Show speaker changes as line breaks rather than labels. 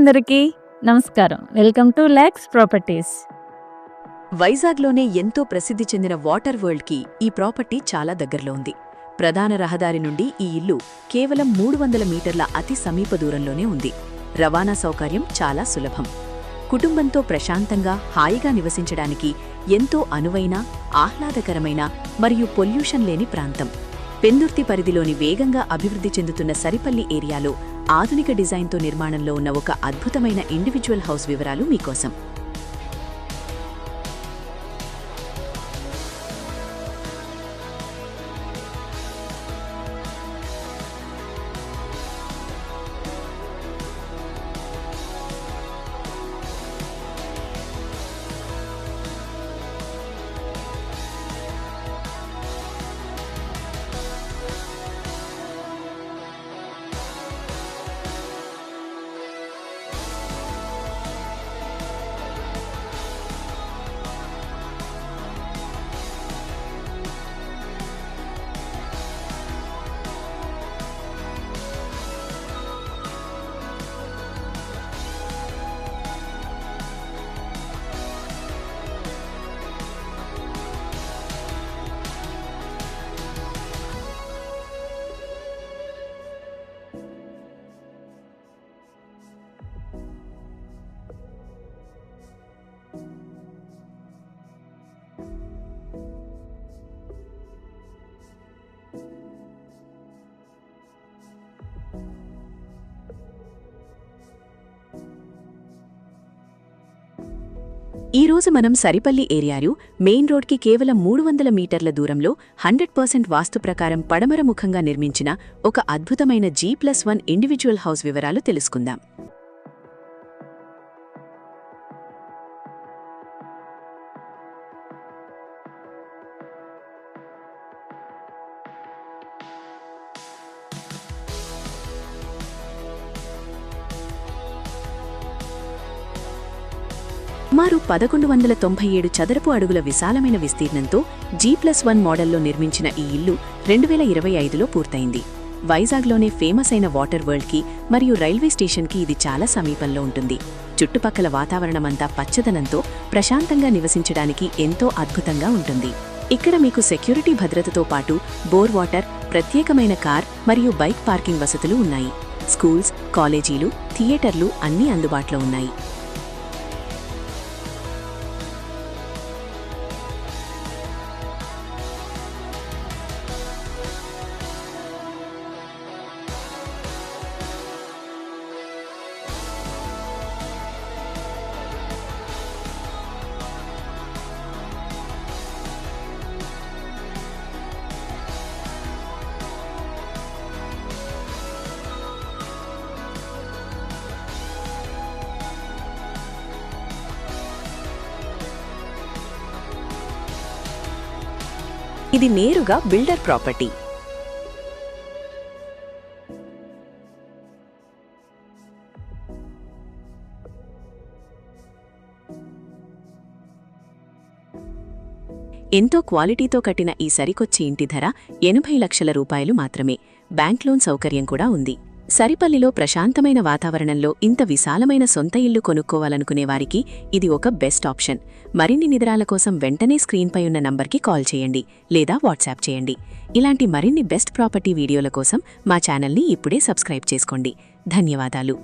అందరికీ నమస్కారం. Welcome to Lax properties.
వైజాగ్లోనే ఎంతో ప్రసిద్ధి చెందిన వాటర్ వరల్డ్కి ఈ ప్రాపర్టీ చాలా దగ్గరలో ఉంది. ప్రధాన రహదారి నుండి ఈ ఇల్లు కేవలం 300 మీటర్ల అతి సమీప దూరంలోనే ఉంది. రవాణా సౌకర్యం చాలా సులభం. కుటుంబంతో ప్రశాంతంగా హాయిగా నివసించడానికి ఎంతో అనువైన, ఆహ్లాదకరమైన మరియు పొల్యూషన్ లేని ప్రాంతం. పెందుర్తి పరిధిలోని వేగంగా అభివృద్ధి చెందుతున్న సరిపల్లి ఏరియాలో ఆధునిక డిజైన్తో నిర్మాణంలో ఉన్న ఒక అద్భుతమైన ఇండివిడ్యువల్ హౌస్ వివరాలు మీకోసం. ఈ రోజు మనం సరిపల్లి ఏరియాలో మెయిన్ రోడ్కి కేవలం 300 మీటర్ల దూరంలో 100% వాస్తు ప్రకారం పడమర ముఖంగా నిర్మించిన ఒక అద్భుతమైన G+1 ఇండివిడ్యువల్ హౌస్ వివరాలు తెలుసుకుందాం. సుమారు 1197 చదరపు అడుగుల విశాలమైన విస్తీర్ణంతో G+1 మోడల్లో నిర్మించిన ఈ ఇల్లు 2025లో పూర్తయింది. వైజాగ్లోనే ఫేమస్ అయిన వాటర్ వరల్డ్కి మరియు రైల్వే స్టేషన్కి ఇది చాలా సమీపంలో ఉంటుంది. చుట్టుపక్కల వాతావరణమంతా పచ్చదనంతో ప్రశాంతంగా నివసించడానికి ఎంతో అద్భుతంగా ఉంటుంది. ఇక్కడ మీకు సెక్యూరిటీ భద్రతతో పాటు బోర్ వాటర్, ప్రత్యేకమైన కార్ మరియు బైక్ పార్కింగ్ వసతులు ఉన్నాయి. స్కూల్స్, కాలేజీలు, థియేటర్లు అన్నీ అందుబాటులో ఉన్నాయి. ఇది నేరుగా బిల్డర్ ప్రాపర్టీ. ఎంతో క్వాలిటీతో కట్టిన ఈ సరికొచ్చి ఇంటి ధర 80 లక్షల రూపాయలు మాత్రమే. బ్యాంక్ లోన్ సౌకర్యం కూడా ఉంది. సరిపల్లిలో ప్రశాంతమైన వాతావరణంలో ఇంత విశాలమైన సొంత ఇల్లు కొనుక్కోవాలనుకునేవారికి ఇది ఒక బెస్ట్ ఆప్షన్. మరిన్ని నిద్రాల కోసం వెంటనే స్క్రీన్పై ఉన్న నంబర్కి కాల్ చేయండి లేదా వాట్సాప్ చేయండి. ఇలాంటి మరిన్ని బెస్ట్ ప్రాపర్టీ వీడియోల కోసం మా ఛానల్ని ఇప్పుడే సబ్స్క్రైబ్ చేసుకోండి. ధన్యవాదాలు.